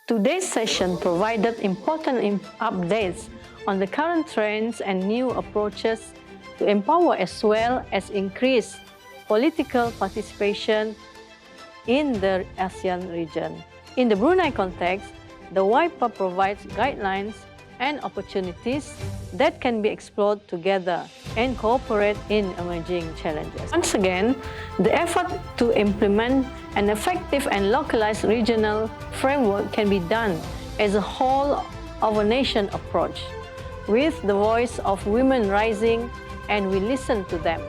Today's session provided important updates on the current trends and new approaches to empower as well as increase political participation in the ASEAN region. In the Brunei context, the WIPA provides guidelines and opportunities that can be explored together and cooperate in emerging challenges. Once again, the effort to implement an effective and localized regional framework can be done as a whole of a nation approach, with the voice of women rising, and we listen to them.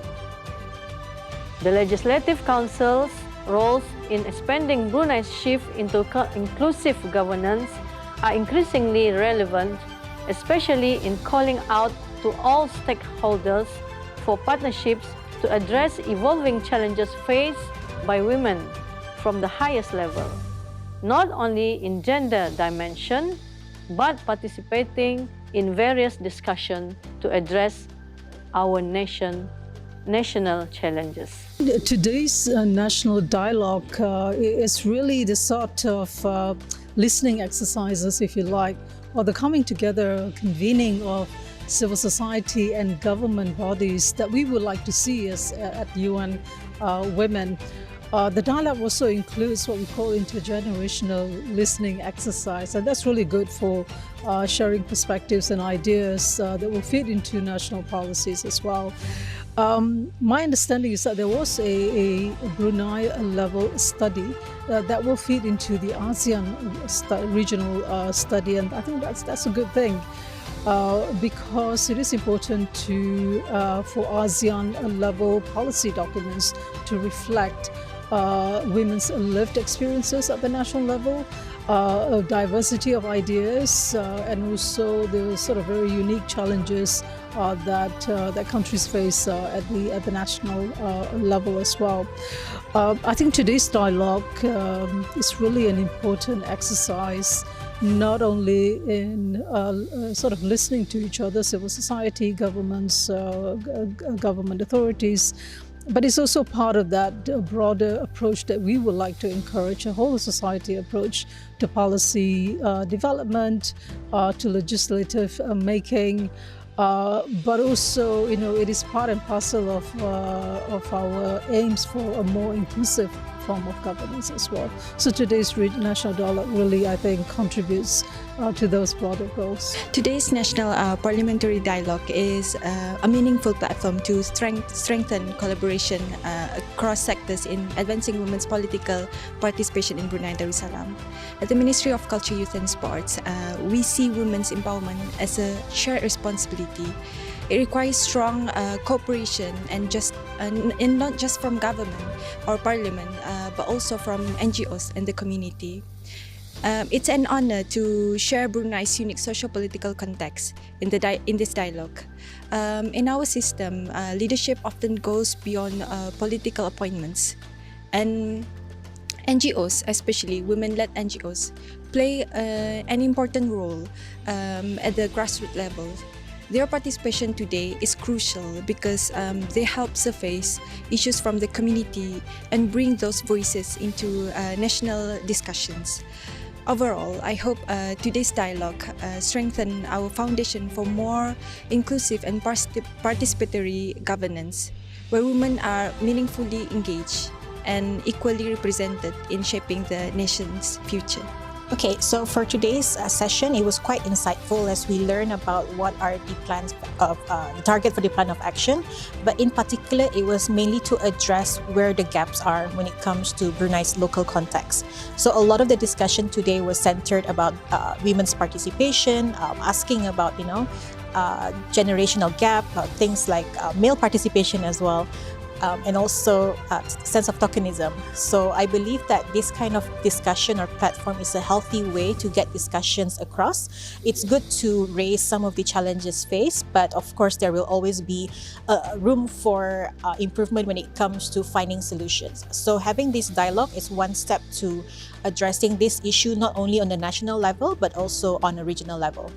The Legislative Council's roles in expanding Brunei's shift into inclusive governance are increasingly relevant, especially in calling out to all stakeholders for partnerships to address evolving challenges faced by women from the highest level, not only in gender dimension, but participating in various discussions to address our national challenges. Today's national dialogue is really the sort of listening exercises, if you like, or the coming together, convening of civil society and government bodies that we would like to see as at UN Women. The dialogue also includes what we call intergenerational listening exercise, and that's really good for sharing perspectives and ideas that will fit into national policies as well. My understanding is that there was a Brunei level study that will feed into the ASEAN regional study, and I think that's a good thing because it is important to for ASEAN level policy documents to reflect women's lived experiences at the national level, a diversity of ideas, and also the sort of very unique challenges that countries face at the national level as well. I think today's dialogue is really an important exercise, not only in sort of listening to each other, civil society, governments, government authorities, but it's also part of that broader approach that we would like to encourage, a whole society approach to policy development, to legislative making, but also, it is part and parcel of our aims for a more inclusive form of governance as well. So today's national dialogue really, I think, contributes to those broader goals. Today's national parliamentary dialogue is a meaningful platform to strengthen collaboration across sectors in advancing women's political participation in Brunei Darussalam. At the Ministry of Culture, Youth and Sports, we see women's empowerment as a shared responsibility. It requires strong cooperation and not just from government or parliament, but also from NGOs and the community. It's an honor to share Brunei's unique socio-political context in this dialogue. In our system, leadership often goes beyond political appointments, and NGOs, especially women-led NGOs, play an important role at the grassroots level. Their participation today is crucial because they help surface issues from the community and bring those voices into national discussions. Overall, I hope today's dialogue strengthens our foundation for more inclusive and participatory governance, where women are meaningfully engaged and equally represented in shaping the nation's future. Okay, so for today's session, it was quite insightful as we learn about what are the plans of the target for the plan of action. But in particular, it was mainly to address where the gaps are when it comes to Brunei's local context. So a lot of the discussion today was centered about women's participation, asking about generational gap, things like male participation as well. And also sense of tokenism. So I believe that this kind of discussion or platform is a healthy way to get discussions across. It's good to raise some of the challenges faced, but of course there will always be room for improvement when it comes to finding solutions. So having this dialogue is one step to addressing this issue not only on the national level, but also on a regional level.